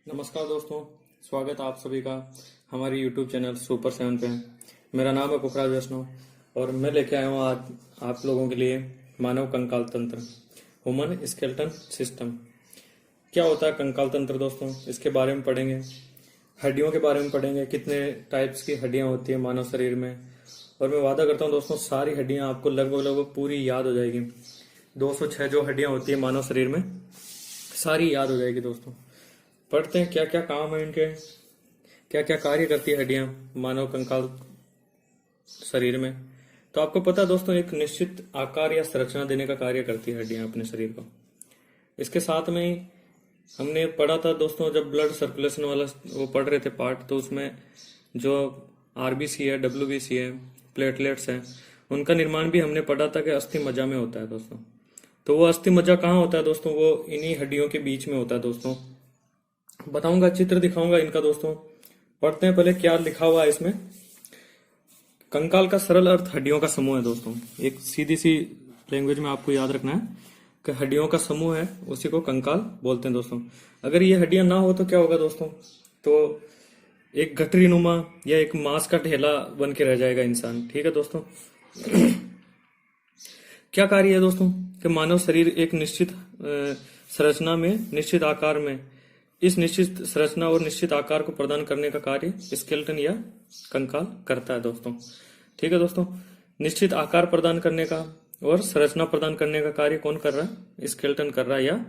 नमस्कार दोस्तों, स्वागत है आप सभी का हमारे YouTube चैनल सुपर 7 पे। मेरा नाम है पुखराज वैष्णव और मैं लेके आया हूँ आज आप लोगों के लिए मानव कंकाल तंत्र, ह्यूमन स्केलेटन सिस्टम। क्या होता है कंकाल तंत्र दोस्तों, इसके बारे में पढ़ेंगे। हड्डियों के बारे में पढ़ेंगे, कितने टाइप्स की हड्डियां होती है मानव शरीर में। और मैं वादा करता हूँ दोस्तों, सारी हड्डियां आपको लगभग पूरी याद हो जाएगी। 206 जो हड्डियां होती है मानव शरीर में, सारी याद हो जाएगी दोस्तों। पढ़ते हैं क्या क्या काम है इनके, क्या क्या कार्य करती है हड्डियां मानव कंकाल शरीर में। तो आपको पता है दोस्तों, एक निश्चित आकार या संरचना देने का कार्य करती है हड्डियां अपने शरीर को। इसके साथ में ही हमने पढ़ा था दोस्तों, जब ब्लड सर्कुलेशन वाला वो पढ़ रहे थे पार्ट, तो उसमें जो आरबीसी है, डब्ल्यूबीसी है, प्लेटलेट्स है, उनका निर्माण भी हमने पढ़ा था कि अस्थि मज्जा में होता है दोस्तों। तो वो अस्थि मज्जा कहाँ होता है दोस्तों? वो इन्हीं हड्डियों के बीच में होता है दोस्तों। बताऊंगा, चित्र दिखाऊंगा इनका दोस्तों। पढ़ते हैं पहले क्या लिखा हुआ है इसमें। कंकाल का सरल अर्थ हड्डियों का समूह है दोस्तों। एक सीधी सी लैंग्वेज में आपको याद रखना है कि हड्डियों का समूह है, उसी को कंकाल बोलते हैं दोस्तों। अगर ये हड्डियां ना हो तो क्या होगा दोस्तों? तो एक गठरी नुमा या एक मांस का ढेला बन के रह जाएगा इंसान। ठीक है दोस्तों। क्या कार्य है दोस्तों कि मानव शरीर एक निश्चित संरचना में, निश्चित आकार में, इस निश्चित संरचना और निश्चित आकार को प्रदान करने का कार्य स्केलेटन या कंकाल करता है दोस्तों। ठीक है दोस्तों। निश्चित आकार प्रदान करने का और संरचना प्रदान करने का कार्य कौन कर रहा है? स्केलेटन कर रहा है, या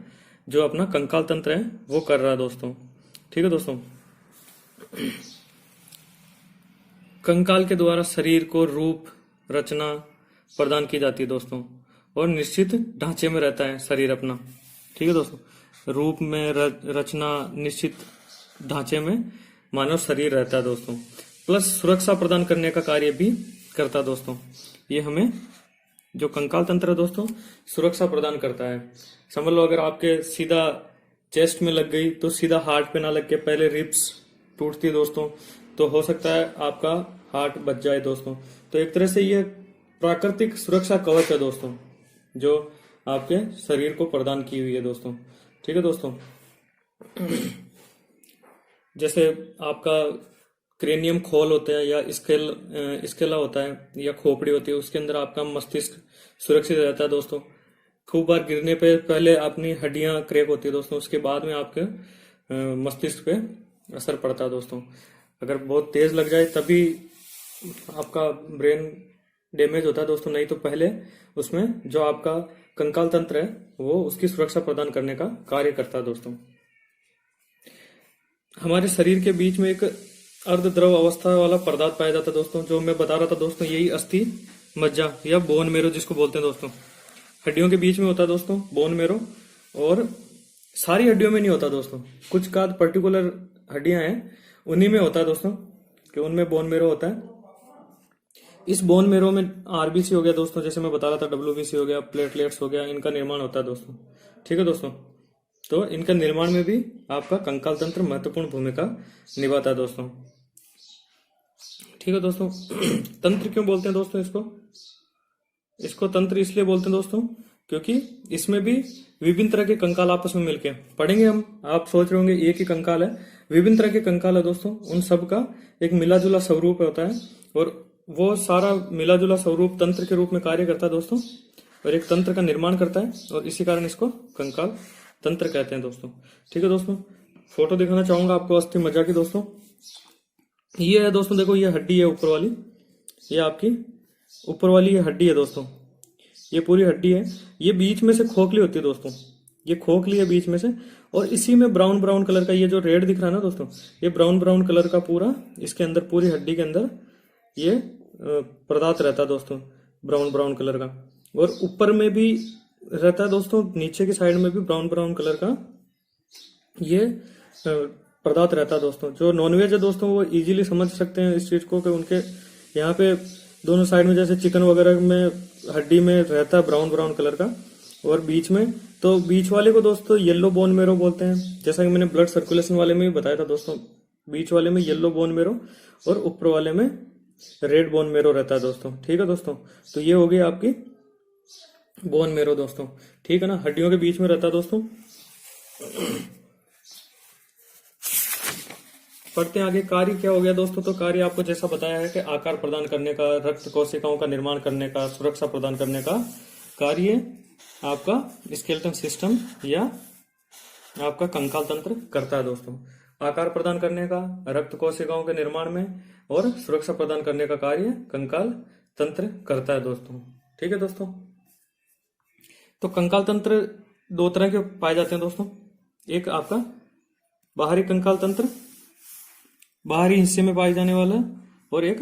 जो अपना कंकाल तंत्र है वो कर रहा है दोस्तों। ठीक है दोस्तों। कंकाल के द्वारा शरीर को रूप, रचना प्रदान की जाती है दोस्तों, और निश्चित ढांचे में रहता है शरीर अपना। ठीक है दोस्तों। रूप में, रचना, निश्चित ढांचे में मानव शरीर रहता है दोस्तों। प्लस सुरक्षा प्रदान करने का कार्य भी करता है दोस्तों। ये हमें जो कंकाल तंत्र है दोस्तों, सुरक्षा प्रदान करता है। समझ लो, अगर आपके सीधा चेस्ट में लग गई तो सीधा हार्ट पे ना लग के पहले रिब्स टूटती है दोस्तों, तो हो सकता है आपका हार्ट बच जाए दोस्तों। तो एक तरह से ये प्राकृतिक सुरक्षा कवच है दोस्तों, जो आपके शरीर को प्रदान की हुई है दोस्तों। ठीक है दोस्तों। जैसे आपका क्रेनियम खोल होता है, या स्केला होता है, या खोपड़ी होती है, उसके अंदर आपका मस्तिष्क सुरक्षित रहता है दोस्तों। खूब बार गिरने पे पहले अपनी हड्डियां क्रैक होती है दोस्तों, उसके बाद में आपके मस्तिष्क पे असर पड़ता है दोस्तों। अगर बहुत तेज लग जाए तभी आपका ब्रेन डैमेज होता है दोस्तों, नहीं तो पहले उसमें जो आपका कंकाल तंत्र है वो उसकी सुरक्षा प्रदान करने का कार्य करता है दोस्तों। हमारे शरीर के बीच में एक अर्धद्रव अवस्था वाला पदार्थ पाया जाता है दोस्तों, जो मैं बता रहा था दोस्तों, यही अस्थि मज्जा या बोन मेरो जिसको बोलते हैं दोस्तों। हड्डियों के बीच में होता है दोस्तों बोन मेरो, और सारी हड्डियों में नहीं होता दोस्तों, कुछ का पर्टिकुलर हड्डियां हैं उन्हीं में होता है दोस्तों, कि उनमें बोन मेरो होता है। इस बोन मेरो में आरबीसी हो गया दोस्तों, जैसे मैं बता रहा था, डब्ल्यूबीसी हो गया, प्लेटलेट्स हो गया, इनका निर्माण होता है दोस्तों। ठीक है दोस्तों। तो इनका निर्माण में भी आपका कंकाल तंत्र महत्वपूर्ण भूमिका निभाता है दोस्तों। ठीक है दोस्तों। तंत्र क्यों बोलते हैं दोस्तों इसको तंत्र इसलिए बोलते हैं दोस्तों, क्योंकि इसमें भी विभिन्न तरह के कंकाल आपस में मिलके पढ़ेंगे हम। आप सोच रहे होंगे एक ही कंकाल है, विभिन्न तरह के कंकाल है दोस्तों। उन सब का एक मिला जुला स्वरूप होता है, और वो सारा मिला जुला स्वरूप तंत्र के रूप में कार्य करता है दोस्तों, और एक तंत्र का निर्माण करता है, और इसी कारण इसको कंकाल तंत्र कहते हैं दोस्तों। ठीक है दोस्तों। फोटो दिखाना चाहूंगा आपको अस्थि मज्जा की दोस्तों। ये है दोस्तों, देखो ये हड्डी है ऊपर वाली, ये आपकी ऊपर वाली ये हड्डी है दोस्तों, ये पूरी हड्डी है। ये बीच में से खोखली होती है दोस्तों, ये खोखली है बीच में से, और इसी में ब्राउन ब्राउन कलर का ये जो रेड दिख रहा है ना दोस्तों, ये ब्राउन ब्राउन कलर का पूरा इसके अंदर, पूरी हड्डी के अंदर ये पदार्थ रहता है दोस्तों, ब्राउन ब्राउन कलर का। और ऊपर में भी रहता है दोस्तों, नीचे की साइड में भी ब्राउन ब्राउन कलर का ये पदार्थ रहता है दोस्तों। जो नॉनवेज है दोस्तों वो इजीली समझ सकते हैं इस चीज को, कि उनके यहाँ पे दोनों साइड में, जैसे चिकन वगैरह में हड्डी में रहता है ब्राउन ब्राउन कलर का, और बीच में, तो बीच वाले को दोस्तों येलो बोन मेरो बोलते हैं। जैसा कि मैंने ब्लड सर्कुलेशन वाले में भी बताया था दोस्तों, बीच वाले में येलो बोन मेरो और ऊपर वाले में रेड बोन मेरो रहता है दोस्तों। ठीक है दोस्तों। तो ये हो गई आपकी बोन मेरो दोस्तों। ठीक है ना, हड्डियों के बीच में रहता है दोस्तों। पढ़ते हैं आगे। कार्य क्या हो गया दोस्तों, तो कार्य आपको जैसा बताया है कि आकार प्रदान करने का, रक्त कोशिकाओं का निर्माण करने का, सुरक्षा प्रदान करने का कार्य आपका स्केलेटन सिस्टम या आपका कंकाल तंत्र करता है दोस्तों। आकार प्रदान करने का, रक्त कोशिकाओं के निर्माण में और सुरक्षा प्रदान करने का कार्य कंकाल तंत्र करता है दोस्तों। ठीक है दोस्तों। तो कंकाल तंत्र दो तरह के पाए जाते हैं दोस्तों। एक आपका बाहरी कंकाल तंत्र, बाहरी हिस्से में पाए जाने वाला, और एक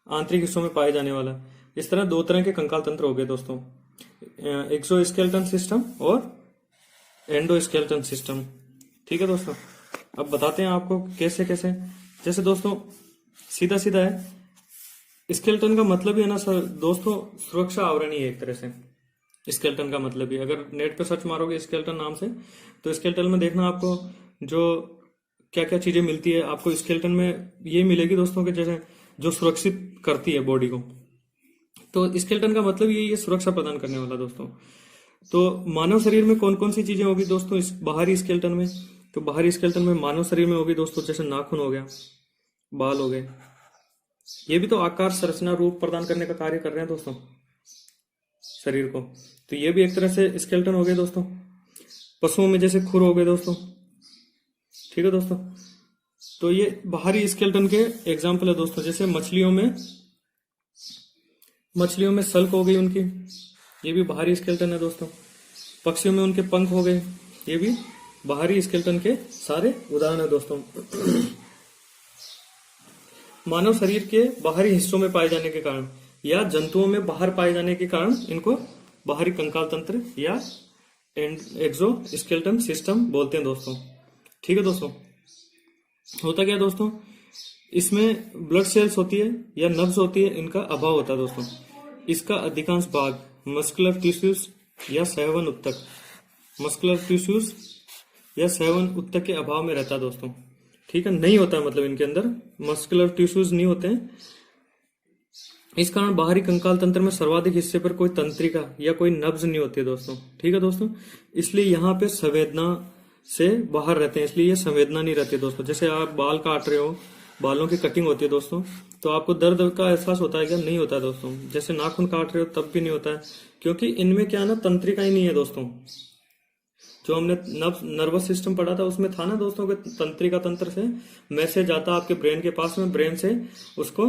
आंतरिक हिस्सों में पाए जाने वाला। इस तरह दो तरह के कंकाल तंत्र हो गए दोस्तों, एक्सोस्केलेटन सिस्टम और एंडोस्केलेटन सिस्टम। ठीक है दोस्तों। अब बताते हैं आपको कैसे कैसे। जैसे दोस्तों सीधा सीधा है, स्केलेटन का मतलब ही है ना सर दोस्तों, सुरक्षा आवरण ही है एक तरह से। स्केलेटन का मतलब ही, अगर नेट पे सर्च मारोगे स्केलेटन नाम से, तो स्केलेटन में देखना आपको जो क्या क्या चीजें मिलती है। आपको स्केलेटन में ये मिलेगी दोस्तों कि जैसे जो सुरक्षित करती है बॉडी को। तो स्केलेटन का मतलब ये सुरक्षा प्रदान करने वाला दोस्तों। तो मानव शरीर में कौन कौन सी चीजें होगी दोस्तों इस बाहरी स्केलेटन में? तो बाहरी स्केलेटन में मानव शरीर में होगी दोस्तों, जैसे नाखून हो गया, बाल हो गए, ये भी तो आकार, संरचना, रूप प्रदान करने का कार्य कर रहे हैं दोस्तों शरीर को। तो ये भी एक तरह से स्केलेटन हो गए दोस्तों। पशुओं में जैसे खुर हो गए दोस्तों। ठीक है दोस्तों। तो ये बाहरी स्केलेटन के एग्जाम्पल है दोस्तों। जैसे मछलियों में सल्क हो गई उनकी, ये भी बाहरी स्केलेटन है दोस्तों। पक्षियों में उनके पंख हो गए, ये भी बाहरी स्केलेटन के सारे उदाहरण है दोस्तों। मानव शरीर के बाहरी हिस्सों में पाए जाने के कारण या जंतुओं में बाहर पाए जाने के कारण इनको बाहरी कंकाल तंत्र या एक्सोस्केलेटन सिस्टम बोलते हैं दोस्तों। ठीक है दोस्तों। होता क्या दोस्तों, इसमें ब्लड सेल्स होती है या नर्व्स होती है, इनका अभाव होता है दोस्तों। इसका अधिकांश भाग मस्कुलर टिश्यूज या सहवन उत्तक, मस्कुलर टिश्यूज या सहवन उत्तक के अभाव में रहता है दोस्तों। ठीक है, नहीं होता है, मतलब इनके अंदर मस्कुलर टिश्यूज नहीं होते हैं। इस कारण बाहरी कंकाल तंत्र में सर्वाधिक हिस्से पर कोई तंत्रिका या कोई नब्ज नहीं होती है दोस्तों। ठीक है दोस्तों। इसलिए यहाँ पे संवेदना से बाहर रहते हैं, इसलिए ये संवेदना नहीं रहती दोस्तों। जैसे आप बाल काट रहे हो, बालों की कटिंग होती है दोस्तों, तो आपको दर्द का एहसास होता है क्या? नहीं होता है दोस्तों। जैसे नाखून काट रहे हो तब भी नहीं होता है, क्योंकि इनमें क्या है ना, तंत्रिका ही नहीं है दोस्तों। जो हमने नर्वस सिस्टम पढ़ा था उसमें था ना दोस्तों कि तंत्रिका तंत्र से मैसेज आता आपके ब्रेन के पास में, ब्रेन से उसको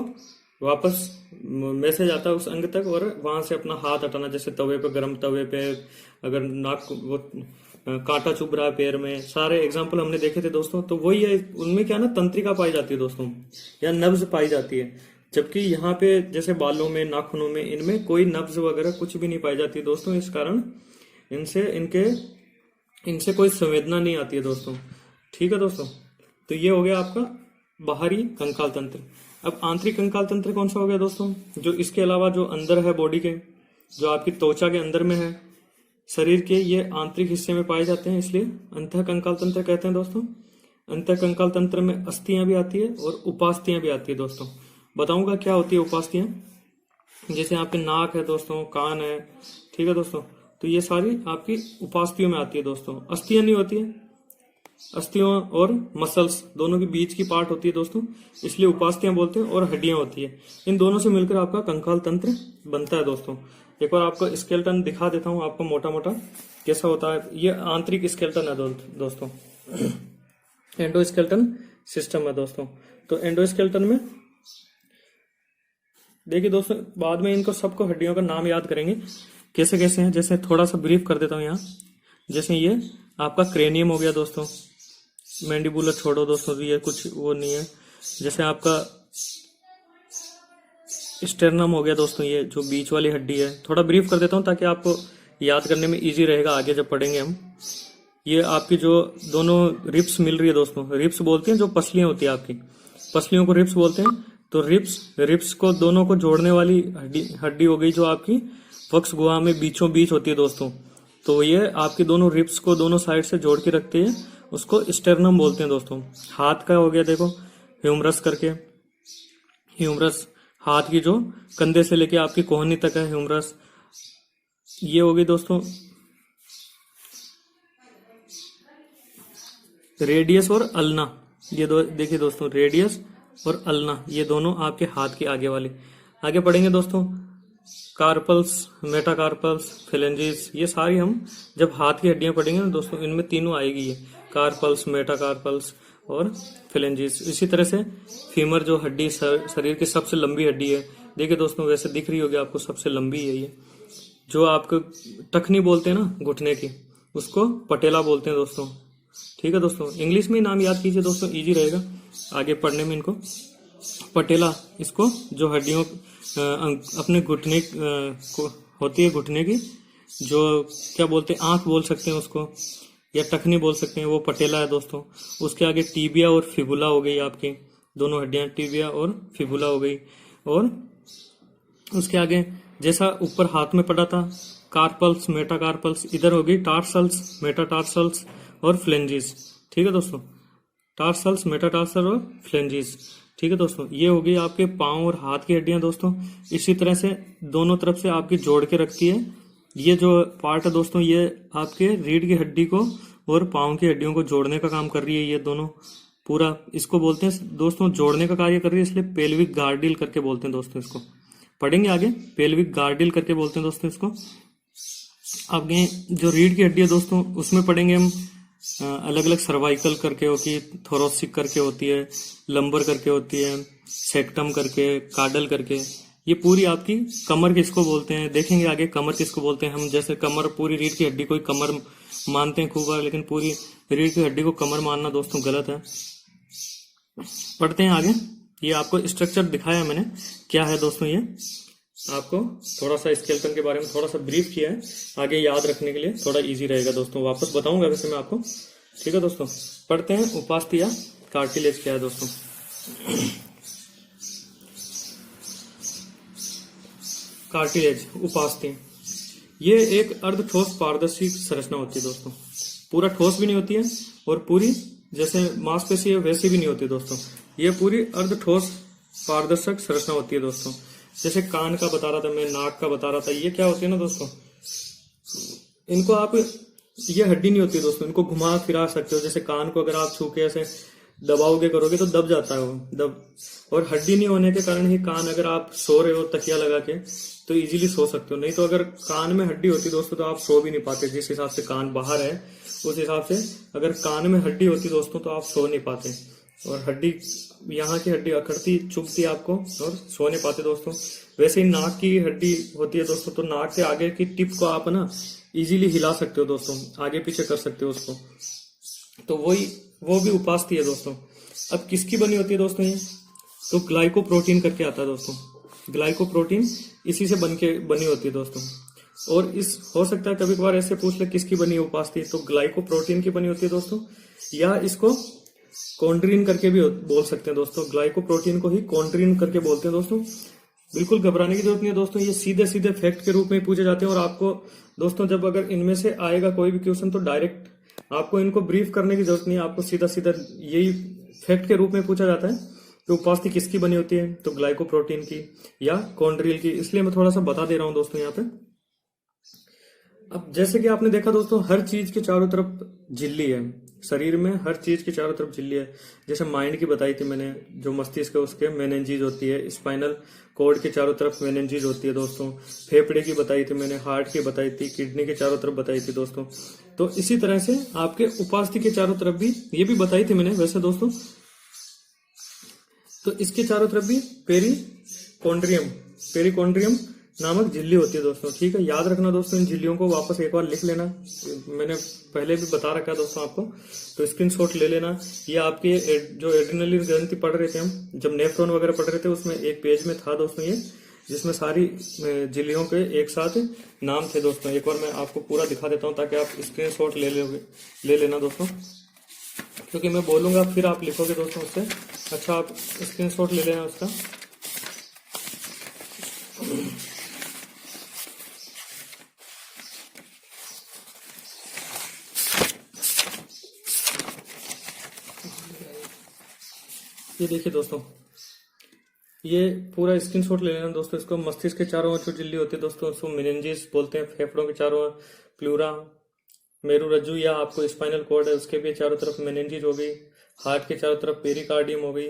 वापस मैसेज आता उस अंग तक, और वहां से अपना हाथ हटाना। जैसे तवे पे, गर्म तवे पे अगर नाक वो कांटा चुभ रहा है पैर में, सारे एग्जाम्पल हमने देखे थे दोस्तों। तो वही है, उनमें क्या ना तंत्रिका पाई जाती है दोस्तों, या नब्ज पाई जाती है। जबकि यहाँ पे जैसे बालों में, नाखूनों में, इनमें कोई नब्ज वगैरह कुछ भी नहीं पाई जाती दोस्तों। इस कारण इनसे कोई संवेदना नहीं आती है दोस्तों। ठीक है दोस्तों। तो ये हो गया आपका बाहरी कंकाल तंत्र। अब आंतरिक कंकाल तंत्र कौन सा हो गया दोस्तों? जो इसके अलावा जो अंदर है बॉडी के, जो आपकी त्वचा के अंदर में है शरीर के, ये आंतरिक हिस्से में पाए जाते हैं, इसलिए अंतः कंकाल तंत्र कहते हैं दोस्तों। अंतः कंकाल तंत्र में अस्थियां भी आती है और उपास्थियां भी आती है दोस्तों। बताऊंगा क्या होती है उपास्थियां। जैसे आपके नाक है दोस्तों, कान है, ठीक है दोस्तों, तो ये सारी आपकी उपास्थियों में आती है दोस्तों। अस्थियां नहीं होती है, अस्थियों और मसल्स दोनों के बीच की पार्ट होती है दोस्तों, इसलिए उपास्थियां बोलते हैं। और हड्डियां होती है, इन दोनों से मिलकर आपका कंकाल तंत्र बनता है दोस्तों। एक बार आपको स्केलेटन दिखा देता हूं आपको मोटा मोटा कैसा होता है। ये आंतरिक स्केलेटन है दोस्तों, एंडोस्केलेटन सिस्टम है दोस्तों। तो एंडोस्केलेटन में देखिए दोस्तों, बाद में इनको सबको हड्डियों का नाम याद करेंगे कैसे कैसे हैं। जैसे थोड़ा सा ब्रीफ कर देता हूं यहाँ। जैसे ये आपका क्रेनियम हो गया दोस्तों, मैंडिबुलर छोड़ो दोस्तों, ये कुछ वो नहीं है। जैसे आपका स्टेर्नम हो गया दोस्तों, ये जो बीच वाली हड्डी है। थोड़ा ब्रीफ कर देता हूँ ताकि आपको याद करने में इजी रहेगा आगे जब पढ़ेंगे हम। ये आपकी जो दोनों रिप्स मिल रही है दोस्तों, रिप्स बोलते हैं जो पसलियां होती है आपकी, पसलियों को रिप्स बोलते हैं। तो रिप्स को दोनों को जोड़ने वाली हड्डी हो गई जो आपकी वक्ष गुहा में बीचों बीच होती है दोस्तों। तो ये आपकी दोनों रिप्स को दोनों साइड से जोड़ के रखती है, उसको स्टेर्नम बोलते हैं दोस्तों। हाथ का हो गया देखो, ह्यूमरस करके, ह्यूमरस हाथ की जो कंधे से लेके आपकी कोहनी तक है ह्यूमरस। ये हो गई दोस्तों रेडियस और अल्ना, ये दो देखिए दोस्तों, रेडियस और अल्ना, ये दोनों आपके हाथ के आगे वाले। आगे पढ़ेंगे दोस्तों, कार्पल्स, मेटाकार्पल्स, फिलेंजिस, ये सारी हम जब हाथ की हड्डियां पढ़ेंगे ना दोस्तों, इनमें तीनों आएगी ये, कार्पल्स, मेटाकार्पल्स और फिलेंजिस। इसी तरह से फीमर जो हड्डी शरीर की सबसे लंबी हड्डी है, देखिए दोस्तों वैसे दिख रही होगी आपको, सबसे लंबी है ये। जो आपको टखनी बोलते हैं ना घुटने की, उसको पटेला बोलते हैं दोस्तों। ठीक है दोस्तों, इंग्लिश में नाम याद कीजिए दोस्तों, इजी रहेगा आगे पढ़ने में इनको। पटेला, इसको जो हड्डियों अपने घुटने को होती है, घुटने की जो क्या बोलते हैं, आंख बोल सकते हैं उसको, या टखनी बोल सकते हैं, वो पटेला है दोस्तों। उसके आगे टीबिया और फिबुला हो गई आपकी, दोनों हड्डियां टीबिया और फिबुला हो गई। और उसके आगे जैसा ऊपर हाथ में पड़ा था, कार्पल्स, मेटाकार्पल्स, इधर हो गई टार्सल्स, मेटाटार्सल्स और फ्लेंजिस। ठीक है दोस्तों, टार्सल्स, मेटाटार्सल और फ्लेंजिस। ठीक है दोस्तों, ये हो गई आपके पांव और हाथ की हड्डियां दोस्तों। इसी तरह से दोनों तरफ से आपकी जोड़ के रखती है। ये जो पार्ट है दोस्तों, ये आपके रीढ़ की हड्डी को और पांव की हड्डियों को जोड़ने का काम कर रही है। ये दोनों पूरा, इसको बोलते हैं दोस्तों, जोड़ने का कार्य कर रही है, इसलिए पेल्विक गार्डिल करके बोलते हैं दोस्तों इसको। पढ़ेंगे आगे, पेल्विक गार्डिल करके बोलते हैं दोस्तों इसको। आगे जो रीढ़ की हड्डी है दोस्तों, उसमें पढ़ेंगे हम अलग अलग, सर्वाइकल करके होती है, थोरोसिक करके होती है, लंबर करके होती है, सेक्टम करके, काडल करके। ये पूरी आपकी कमर किसको बोलते हैं, देखेंगे आगे कमर किसको बोलते हैं हम। जैसे कमर, पूरी रीढ़ की हड्डी को कमर मानते हैं खूब बार, लेकिन पूरी रीढ़ की हड्डी को कमर मानना दोस्तों गलत है। पढ़ते हैं आगे। ये आपको स्ट्रक्चर दिखाया मैंने, क्या है दोस्तों, ये आपको थोड़ा सा स्केलेटन के बारे में थोड़ा सा ब्रीफ किया है, आगे याद रखने के लिए थोड़ा इजी रहेगा दोस्तों। वापस बताऊंगा वैसे मैं आपको। ठीक है दोस्तों, पढ़ते हैं उपास्थि या कार्टिलेज क्या है दोस्तों। कार्टिलेज, उपास्थि, ये एक अर्ध ठोस पारदर्शी संरचना होती है दोस्तों। पूरा ठोस भी नहीं होती है और पूरी जैसे मांसपेशी है वैसी भी नहीं होती दोस्तों। ये पूरी अर्ध ठोस पारदर्शक संरचना होती है दोस्तों। जैसे कान का बता रहा था मैं, नाक का बता रहा था, ये क्या होती है ना दोस्तों, इनको आप, ये हड्डी नहीं होती दोस्तों, इनको घुमा फिरा सकते हो। जैसे कान को अगर आप छू के ऐसे दबाओगे करोगे तो दब जाता है वो, दब। और हड्डी नहीं होने के कारण ही कान, अगर आप सो रहे हो तकिया लगा के तो इजीली सो सकते हो, नहीं तो अगर कान में हड्डी होती दोस्तों तो आप सो भी नहीं पाते। जिस हिसाब से कान बाहर है उस हिसाब से अगर कान में हड्डी होती दोस्तों तो आप सो नहीं पाते। और हड्डी, यहाँ की हड्डी अकड़ती, चुभती आपको और सो नहीं पाते दोस्तों। वैसे ही नाक की हड्डी होती है दोस्तों, तो नाक के आगे की टिप को आप ना इजीली हिला सकते हो दोस्तों, आगे पीछे कर सकते हो उसको, तो वो भी उपास्थि है दोस्तों। अब किसकी बनी होती है दोस्तों ये, तो ग्लाइकोप्रोटीन करके आता है दोस्तों। ग्लाइकोप्रोटीन इसी से बनी होती है दोस्तों। और इस हो सकता है कभी कभार ऐसे पूछ ले किसकी बनी है उपास्थि, तो ग्लाइकोप्रोटीन की बनी होती है दोस्तों, या इसको कॉन्ड्रीन करके भी बोल सकते हैं दोस्तों। ग्लाइकोप्रोटीन को ही कॉन्ड्रीन करके बोलते हैं दोस्तों। बिल्कुल घबराने की जरूरत नहीं है दोस्तों, ये सीधे सीधे फैक्ट के रूप में पूछे जाते हैं। और आपको दोस्तों जब अगर इनमें से आएगा कोई भी क्वेश्चन तो डायरेक्ट आपको इनको ब्रीफ करने की जरूरत नहीं है, आपको सीधा सीधा यही फैक्ट के रूप में पूछा जाता है कि उपास्थि किसकी बनी होती है, तो ग्लाइकोप्रोटीन की या कॉन्ड्रील की। इसलिए मैं थोड़ा सा बता दे रहा हूं दोस्तों यहाँ पे। अब जैसे कि आपने देखा दोस्तों, हर चीज के चारों तरफ झिल्ली है, शरीर में हर चीज के चारों तरफ झिल्ली है। जैसे माइंड की बताई थी मैंने, जो मस्तिष्क है उसके मेनिंजीज होती है, स्पाइनल कॉर्ड के चारों तरफ मेनिंजीज होती है दोस्तों। फेफड़े की बताई थी मैंने, हार्ट की बताई थी, किडनी के चारों तरफ बताई थी दोस्तों। तो इसी तरह से आपके उपास्थि के चारों तरफ भी ये भी बताई थी मैंने वैसे दोस्तों। तो इसके चारों तरफ भी पेरिकॉन्ड्रियम नामक झिल्ली होती है दोस्तों। ठीक है, याद रखना दोस्तों, इन झिल्लियों को वापस एक बार लिख लेना, मैंने पहले भी बता रखा है दोस्तों आपको, तो स्क्रीनशॉट ले लेना। ये आपके जो एड्रिनलिन ग्रंथि पढ़ रहे थे हम, जब नेफ्रॉन वगैरह पढ़ रहे थे, उसमें एक पेज में था दोस्तों ये, जिसमें सारी झिल्लियों के एक साथ नाम थे दोस्तों। एक बार मैं आपको पूरा दिखा देता हूँ ताकि आप स्क्रीनशॉट ले लेना दोस्तों, क्योंकि मैं बोलूंगा फिर आप लिखोगे दोस्तों उससे। अच्छा, आप स्क्रीनशॉट ले लेना उसका। ये देखिए दोस्तों, ये पूरा स्क्रीनशॉट ले लेना दोस्तों इसको। मस्तिष्क के चारों ओर जो झिल्ली होती है दोस्तों उसको मेनिंजेस बोलते हैं। फेफड़ों के चारों ओर प्लूरा, मेरुरज्जु या आपको स्पाइनल कॉर्ड है उसके भी चारों तरफ मेनिंजेस हो गई, हार्ट के चारों तरफ पेरिकार्डियम हो गई,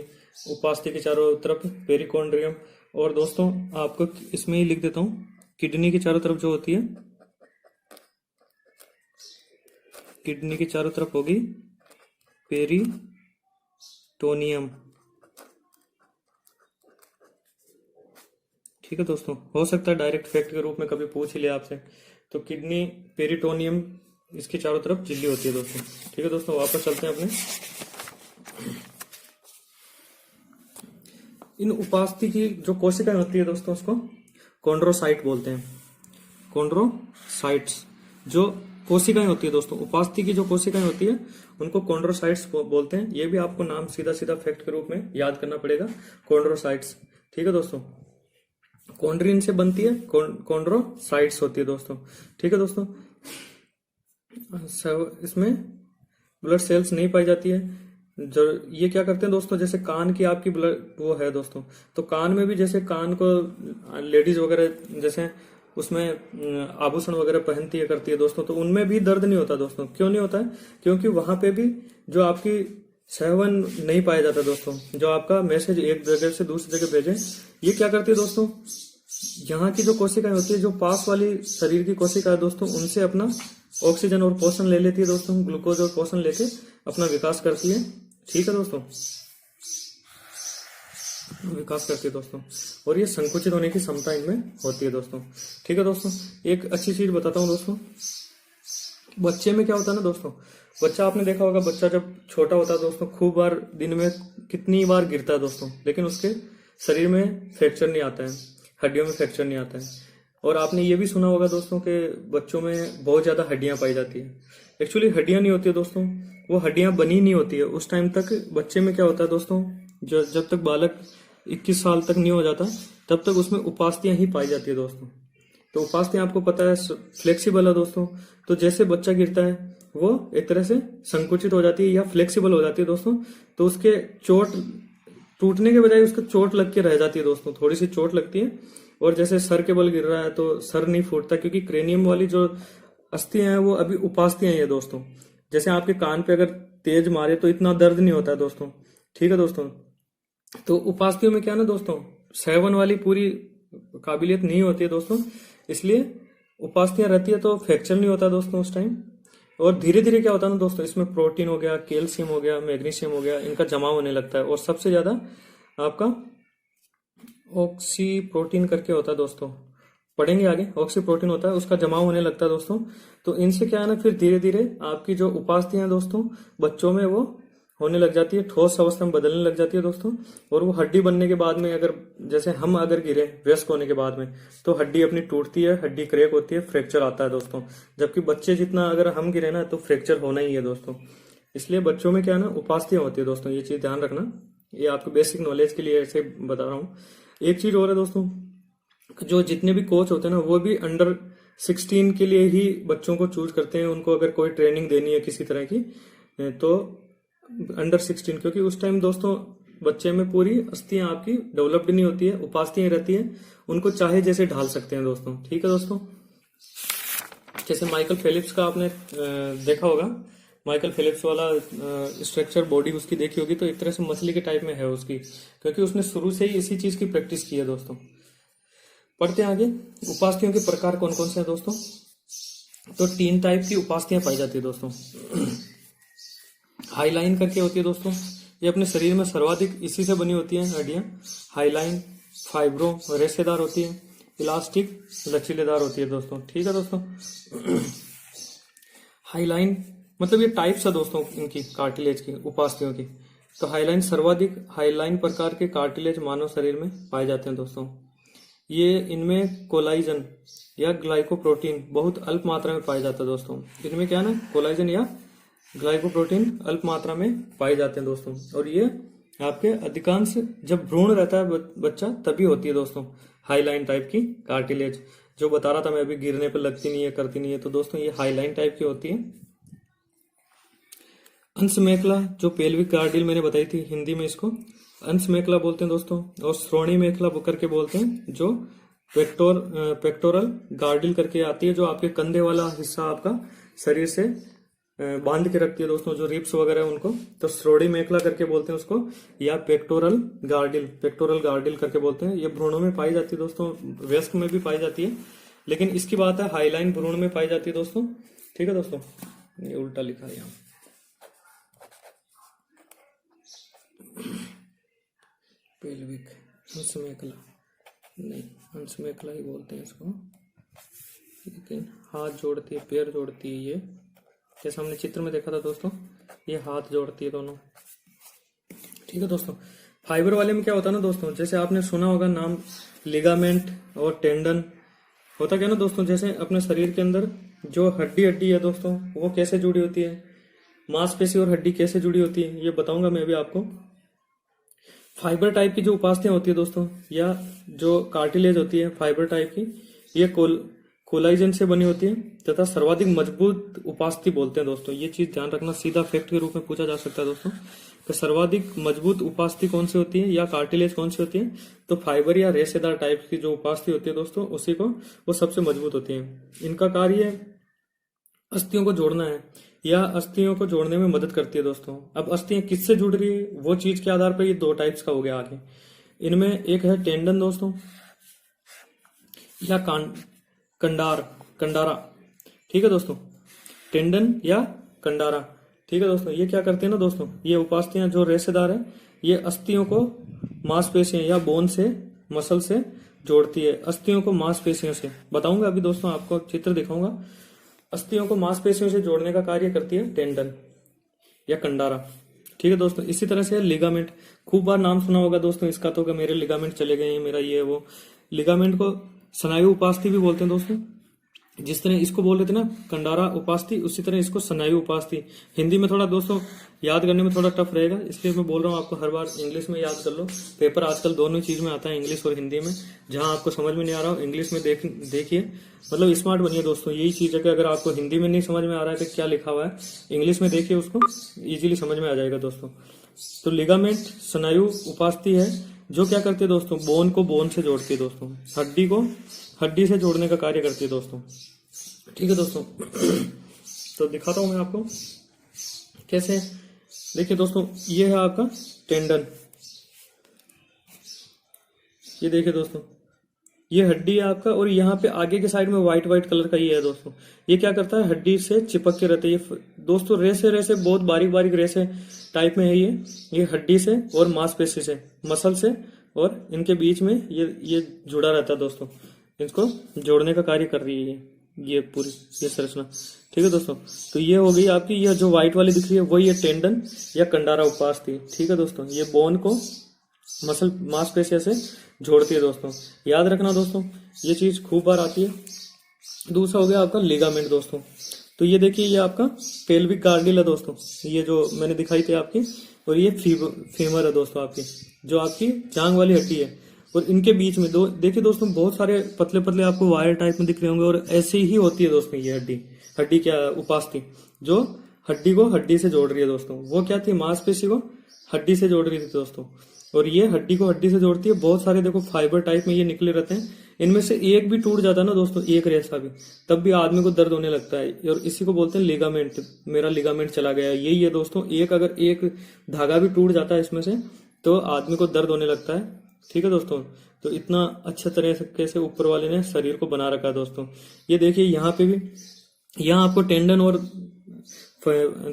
उपास्थि के चारों तरफ पेरिकॉन्ड्रियम, और दोस्तों आपको इसमें ही लिख देता हूँ, किडनी की चारों तरफ जो होती है, किडनी की चारों तरफ होगी पेरिटोनियम। ठीक है दोस्तों, हो सकता है डायरेक्ट फैक्ट के रूप में कभी पूछ ही लिया आपसे, तो किडनी पेरिटोनियम इसके चारों तरफ झिल्ली होती है दोस्तों। ठीक है दोस्तों, वापस चलते हैं अपने। इन उपास्थि की जो कोशिकाएं होती है दोस्तों उसको कॉन्ड्रोसाइट बोलते हैं। कॉन्ड्रोसाइट्स जो कोशिकाएं होती है दोस्तों, उपास्थि की जो कोशिकाएं होती है उनको कॉन्ड्रोसाइट्स बोलते हैं। ये भी आपको नाम सीधा सीधा फैक्ट के रूप में याद करना पड़ेगा, कॉन्ड्रोसाइट्स। ठीक है दोस्तों, कॉन्ड्रिन से बनती है, कॉन्ड्रोसाइट्स होती है दोस्तों। ठीक है दोस्तों, इसमें ब्लड सेल्स नहीं पाई जाती है। जो ये क्या करते हैं दोस्तों, जैसे कान की आपकी ब्लड वो है दोस्तों, तो कान में भी जैसे कान को लेडीज वगैरह जैसे उसमें आभूषण वगैरह पहनती है करती है दोस्तों, तो उनमें भी दर्द नहीं होता दोस्तों। क्यों नहीं होता है? क्योंकि वहां पे भी जो आपकी सहवन नहीं पाया जाता दोस्तों, जो आपका मैसेज एक जगह से दूसरी जगह भेजे, ये क्या करती है दोस्तों, यहाँ की जो कोशिकाएं होती है, जो पास वाली शरीर की कोशिका है दोस्तों, उनसे अपना ऑक्सीजन और पोषण ले लेती है दोस्तों, ग्लूकोज और पोषण लेके अपना विकास करती है। ठीक है दोस्तों, विकास करती है दोस्तों, और ये संकुचित होने की क्षमता इनमें होती है दोस्तों। ठीक है दोस्तों, एक अच्छी चीज बताता हूँ दोस्तों, बच्चे में क्या होता है ना दोस्तों, बच्चा आपने देखा होगा, बच्चा जब छोटा होता है दोस्तों, खूब बार दिन में कितनी बार गिरता है दोस्तों, लेकिन उसके शरीर में फ्रैक्चर नहीं आता है, हड्डियों में फ्रैक्चर नहीं आता है। और आपने ये भी सुना होगा दोस्तों कि बच्चों में बहुत ज्यादा हड्डियां पाई जाती है। एक्चुअली हड्डियां नहीं होती है दोस्तों, वो हड्डियां बनी नहीं होती है उस टाइम तक। बच्चे में क्या होता है दोस्तों, जब तक बालक 21 साल तक नहीं हो जाता तब तक उसमें उपास्थियां ही पाई जाती है दोस्तों। तो उपास्थियां आपको पता है फ्लेक्सिबल है दोस्तों, तो जैसे बच्चा गिरता है वो एक तरह से संकुचित हो जाती है या फ्लेक्सिबल हो जाती है दोस्तों, तो उसके चोट टूटने के बजाय उसको चोट लग के रह जाती है दोस्तों, थोड़ी सी चोट लगती है। और जैसे सर के बल गिर रहा है तो सर नहीं फूटता, क्योंकि क्रेनियम वाली जो अस्थियां हैं वो अभी उपास्थियां हैं दोस्तों। जैसे आपके कान पे अगर तेज मारे तो इतना दर्द नहीं होता है दोस्तों। ठीक है दोस्तों, तो उपास्थियों में क्या ना दोस्तों, सेवन वाली पूरी काबिलियत नहीं होती है दोस्तों, इसलिए उपास्थियां रहती है तो फ्रैक्चर नहीं होता दोस्तों उस टाइम। और धीरे धीरे क्या होता है ना दोस्तों, इसमें प्रोटीन हो गया, कैल्शियम हो गया, मैग्नीशियम हो गया, इनका जमाव होने लगता है। और सबसे ज्यादा आपका ऑक्सी प्रोटीन करके होता है दोस्तों, पढ़ेंगे आगे, ऑक्सी प्रोटीन होता है, उसका जमाव होने लगता है दोस्तों। तो इनसे क्या है ना, फिर धीरे धीरे आपकी जो उपास्थियां हैं दोस्तों, बच्चों में वो होने लग जाती है, ठोस अवस्था में बदलने लग जाती है दोस्तों। और वो हड्डी बनने के बाद में, अगर जैसे हम अगर गिरे वयस्क होने के बाद में, तो हड्डी अपनी टूटती है, हड्डी क्रैक होती है, फ्रैक्चर आता है दोस्तों। जबकि बच्चे जितना अगर हम गिरे ना तो फ्रैक्चर होना ही है दोस्तों। इसलिए बच्चों में क्या है ना, उपास्थियां होती है दोस्तों, ये चीज ध्यान रखना, ये आपको बेसिक नॉलेज के लिए ऐसे बता रहा हूँ। एक चीज और है दोस्तों, जो जितने भी कोच होते हैं ना, वो भी अंडर 16 के लिए ही बच्चों को चूज करते हैं। उनको अगर कोई ट्रेनिंग देनी है किसी तरह की तो अंडर 16, क्योंकि उस टाइम दोस्तों बच्चे में पूरी अस्थियां आपकी डेवलप्ड नहीं होती है, उपास्थियां रहती है, उनको चाहे जैसे ढाल सकते हैं दोस्तों। ठीक है दोस्तों, जैसे माइकल फेलिप्स का आपने देखा होगा, माइकल फेलिप्स वाला स्ट्रक्चर बॉडी उसकी देखी होगी, तो एक तरह से मछली के टाइप में है उसकी, क्योंकि उसने शुरू से ही इसी चीज की प्रैक्टिस की है दोस्तों। पढ़ते हैं आगे, उपास्थियों के प्रकार कौन कौन से हैं दोस्तों। तो 3 टाइप की उपास्थियां पाई जाती है दोस्तों। हाईलाइन करके होती है दोस्तों, ये अपने शरीर में सर्वाधिक इसी से बनी होती है हड्डियां। हाईलाइन, फाइब्रो रेशेदार होती है, इलास्टिक लचीलेदार होती है दोस्तों। ठीक है दोस्तों, हाईलाइन मतलब ये टाइप्स है दोस्तों इनकी कार्टिलेज की, उपास्थियों की। तो हाईलाइन सर्वाधिक हाईलाइन प्रकार के कार्टिलेज मानव शरीर में पाए जाते हैं दोस्तों। ये इनमें कोलाइजन या ग्लाइकोप्रोटीन बहुत अल्प मात्रा में पाया जाता है दोस्तों। इनमें क्या है ना, कोलाइजन या ग्लाइकोप्रोटीन अल्प मात्रा में पाए जाते हैं दोस्तों। और ये आपके अधिकांश जब भ्रूण रहता है बच्चा तभी होती है दोस्तों हाईलाइन टाइप की कार्टिलेज। जो बता रहा था मैं अभी, गिरने पर लगती नहीं है, करती नहीं है, तो दोस्तों ये हाईलाइन टाइप की होती है। अंश मेखला जो पेल्विक कार्डिल मैंने बताई थी, हिंदी में इसको अंश मेखला बोलते हैं दोस्तों। और श्रोणी मेखला करके बोलते हैं, जो पेक्टोरल गार्डिल करके आती है, जो आपके कंधे वाला हिस्सा आपका शरीर से बांध के रखती है दोस्तों, जो रिब्स वगैरह है उनको, तो श्रोणि मेखला करके बोलते हैं उसको, या पेक्टोरल गार्डिल करके बोलते हैं। ये भ्रूणों में पाई जाती है दोस्तों, वयस्क में भी पाई जाती है, लेकिन इसकी बात है हाईलाइन भ्रूण में पाई जाती है दोस्तों। ठीक है दोस्तों, ये उल्टा लिखा है यहाँ, पेल्विक हंस मेखला, नहीं हंस मेखला ही बोलते हैं इसको, लेकिन हाथ जोड़ती है, पैर जोड़ती है, ये जैसे हमने चित्र में देखा था दोस्तों, ये हाथ जोड़ती है दोनों। ठीक है दोस्तों, फाइबर वाले में क्या होता है ना दोस्तों, जैसे आपने सुना होगा नाम लिगामेंट और टेंडन। होता क्या ना दोस्तों, जैसे अपने शरीर के अंदर जो हड्डी है दोस्तों, वो कैसे जुड़ी होती है, मांसपेशी और हड्डी कैसे जुड़ी होती है, ये बताऊंगा मैं अभी आपको। फाइबर टाइप की जो उपास्थियां होती है दोस्तों, या जो कार्टिलेज होती है फाइबर टाइप की, ये कोलाइजन से बनी होती है तथा सर्वाधिक मजबूत उपास्थि बोलते हैं दोस्तों। ये चीज ध्यान रखना, सीधा फैक्ट के रूप में पूछा जा सकता है दोस्तों कि सर्वाधिक मजबूत उपास्थि कौन सी होती है या कार्टिलेज कौन सी होती है। तो फाइबर या रेशेदार टाइप की जो उपास्थि होती है दोस्तों, उसी को वो सबसे मजबूत होती है। इनका कार्य अस्थियों को जोड़ना है या अस्थियों को जोड़ने में मदद करती है दोस्तों। अब अस्थियां किससे जुड़ रही है, वो चीज के आधार पर ये दो टाइप्स का हो गया आगे। इनमें एक है टेंडन दोस्तों, या कंडारा। ठीक है दोस्तों, टेंडन या कंडारा। ठीक है दोस्तों, ये क्या करते हैं ना दोस्तों, ये उपास्थियां जो रेशेदार है, ये अस्थियों को मांसपेशियों या बोन से, मसल से जोड़ती है। अस्थियों को मांसपेशियों से बताऊंगा अभी दोस्तों, आपको चित्र दिखाऊंगा। अस्थियों को मांसपेशियों से जोड़ने का कार्य करती है टेंडन या कंडारा। ठीक है दोस्तों, इसी तरह से लिगामेंट, खूब बार नाम सुना होगा दोस्तों इसका, तो कि मेरे लिगामेंट चले गए हैं, मेरा ये वो। लिगामेंट को स्नायु उपास्थि भी बोलते हैं दोस्तों। जिस तरह इसको बोल रहे थे ना कंडारा उपास्थि, उसी तरह इसको स्नायु उपास्थि। हिंदी में थोड़ा दोस्तों याद करने में थोड़ा टफ रहेगा, इसलिए मैं बोल रहा हूँ आपको हर बार इंग्लिश में याद कर लो। पेपर आजकल दोनों चीज में आता है, इंग्लिश और हिंदी में। जहां आपको समझ में नहीं आ रहा हो इंग्लिश में देखिए, मतलब स्मार्ट बनिए दोस्तों। यही चीज है कि अगर आपको हिंदी में नहीं समझ में आ रहा है तो क्या लिखा हुआ है, इंग्लिश में देखिए, उसको इजीली समझ में आ जाएगा दोस्तों। तो लिगामेंट स्नायु उपास्थि है, जो क्या करती है दोस्तों, बोन को बोन से जोड़ती है दोस्तों, हड्डी को हड्डी से जोड़ने का कार्य करती है दोस्तों। ठीक है दोस्तों, तो दिखाता हूं मैं आपको कैसे। देखिए दोस्तों, ये है आपका टेंडन, ये देखिए दोस्तों, ये हड्डी है आपका, और यहाँ पे आगे के साइड में व्हाइट कलर का ये है दोस्तों। ये क्या करता है, हड्डी से चिपक के रहते हैं ये दोस्तों। रेसे बहुत बारीक रेसे टाइप में है ये हड्डी से और मांसपेशी से, मसल से, और इनके बीच में ये जुड़ा रहता है दोस्तों। इसको जोड़ने का कार्य कर रही है ये पूरी ये संरचना। ठीक है दोस्तों, तो ये हो गई आपकी, ये जो व्हाइट वाली दिख रही है वही है टेंडन या कंडारा उपास्थि। ठीक है दोस्तों, ये बोन को मसल मांसपेशियों से जोड़ती है दोस्तों। याद रखना दोस्तों, ये चीज खूब बार आती है। दूसरा हो गया आपका लिगामेंट दोस्तों। तो ये देखिए, ये आपका पेल्विक गार्डिल है दोस्तों, ये जो मैंने दिखाई थी आपकी, और ये फीमर है दोस्तों आपकी, जो आपकी जांग वाली हड्डी है। और इनके बीच में देखिए दोस्तों, बहुत सारे पतले आपको वायर टाइप में दिख रहे होंगे, और ऐसे ही होती है दोस्तों ये हड्डी क्या उपास्थि, जो हड्डी को हड्डी से जोड़ रही है दोस्तों। वो क्या थी, मांसपेशी को हड्डी से जोड़ रही थी दोस्तों, और ये हड्डी को हड्डी से जोड़ती है। बहुत सारे देखो फाइबर टाइप में ये निकले रहते हैं, इनमें से एक भी टूट जाता है ना दोस्तों, एक रेशा भी, तब भी आदमी को दर्द होने लगता है, और इसी को बोलते हैं लिगामेंट। मेरा लिगामेंट चला गया, यही है दोस्तों। अगर एक धागा भी टूट जाता है इसमें से, तो आदमी को दर्द होने लगता है। ठीक है दोस्तों, तो इतना अच्छा तरह से ऊपर वाले ने शरीर को बना रखा है दोस्तों। ये देखिए, यहाँ पे भी, यहाँ आपको टेंडन और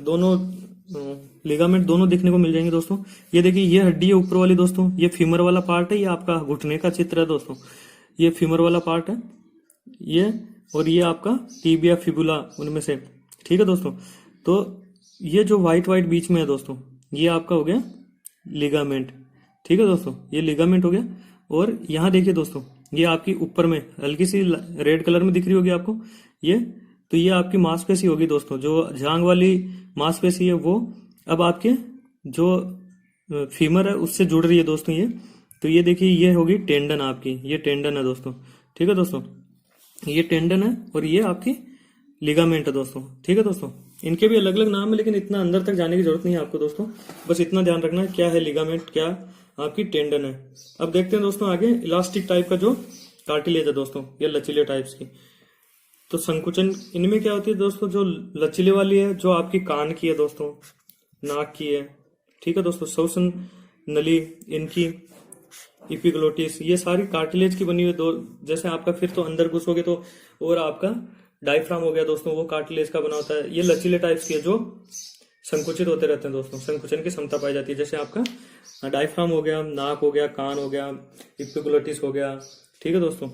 दोनों लिगामेंट दोनों देखने को मिल जाएंगे दोस्तों। ये देखिए, ये हड्डी है ऊपर वाली दोस्तों, ये फीमर वाला पार्ट है, ये आपका घुटने का चित्र है दोस्तों, ये फीमर वाला पार्ट है ये, और ये आपका टीबिया फिबुला उनमें से। ठीक है दोस्तों, तो ये जो व्हाइट बीच में है दोस्तों, ये आपका हो गया लिगामेंट। ठीक है दोस्तों, ये लिगामेंट हो गया। और यहाँ देखिए दोस्तों, ये आपकी ऊपर में हल्की सी रेड कलर में दिख रही होगी आपको ये, तो ये आपकी मांसपेशी होगी दोस्तों, जो जांग वाली मांसपेशी है वो अब आपके जो फीमर है उससे जुड़ रही है दोस्तों ये। तो ये देखिए, ये होगी टेंडन आपकी, ये टेंडन है दोस्तों। ठीक है दोस्तों, ये टेंडन है और ये आपकी लिगामेंट है दोस्तों। ठीक है दोस्तों, इनके भी अलग अलग नाम है, लेकिन इतना अंदर तक जाने की जरूरत नहीं है आपको दोस्तों। बस इतना ध्यान रखना है क्या है लिगामेंट, क्या आपकी टेंडन है। अब देखते हैं दोस्तों आगे, इलास्टिक टाइप का जो कार्टिलेज है दोस्तों, ये लचीले टाइप्स की। तो संकुचन इनमें क्या होती है दोस्तों, जो लचीले वाली है जो आपकी कान की है दोस्तों, नाक की है, ठीक है दोस्तों, श्वसन नली इनकी, इपिग्लोटिस, ये सारी कार्टिलेज की बनी हुई दो। जैसे आपका फिर तो अंदर घुसोगे तो, और आपका डायफ्राम हो गया दोस्तों, वो कार्टिलेज का बना होता है। ये लचीले टाइप्स की है जो संकुचित होते रहते हैं दोस्तों, संकुचन की क्षमता पाई जाती है। जैसे आपका डायफ्राम हो गया, नाक हो गया, कान हो गया, इपिग्लोटिस हो गया, ठीक है दोस्तों।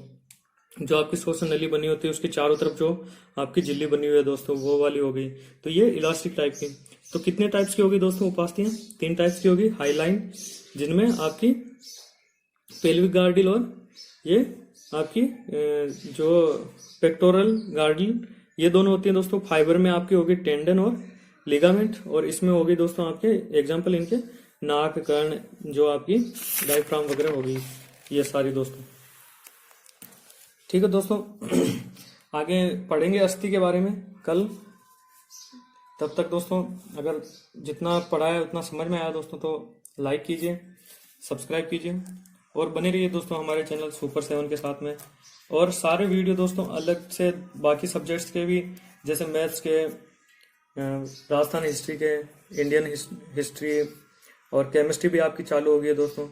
जो आपकी श्वसन नली बनी होती है उसके चारों तरफ जो आपकी झिल्ली बनी हुई है दोस्तों, वो वाली हो गई। तो ये इलास्टिक टाइप की। तो कितने टाइप्स की होगी दोस्तों उपास्थियां? 3 टाइप्स की होगी। हाईलाइन, जिनमें आपकी पेल्विक गार्डिल, और ये आपकी जो पेक्टोरल गार्डिल, ये दोनों होती हैं दोस्तों। फाइबर में आपकी होगी टेंडन और लिगामेंट, और इसमें होगी दोस्तों आपके एग्जाम्पल इनके नाक, कर्ण, जो आपकी डायफ्राम वगैरह होगी, ये सारी दोस्तों, ठीक है दोस्तों। आगे पढ़ेंगे अस्थि के बारे में कल। तब तक दोस्तों अगर जितना पढ़ा है उतना समझ में आया दोस्तों तो लाइक कीजिए, सब्सक्राइब कीजिए, और बने रहिए दोस्तों हमारे चैनल सुपर 7 के साथ में। और सारे वीडियो दोस्तों अलग से बाकी सब्जेक्ट्स के भी, जैसे मैथ्स के, राजस्थान हिस्ट्री के, इंडियन हिस्ट्री और केमिस्ट्री भी आपकी चालू हो गई है दोस्तों।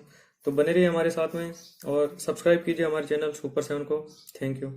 तो बने रहिए हमारे साथ में और सब्सक्राइब कीजिए हमारे चैनल सुपर 7 को। Thank you.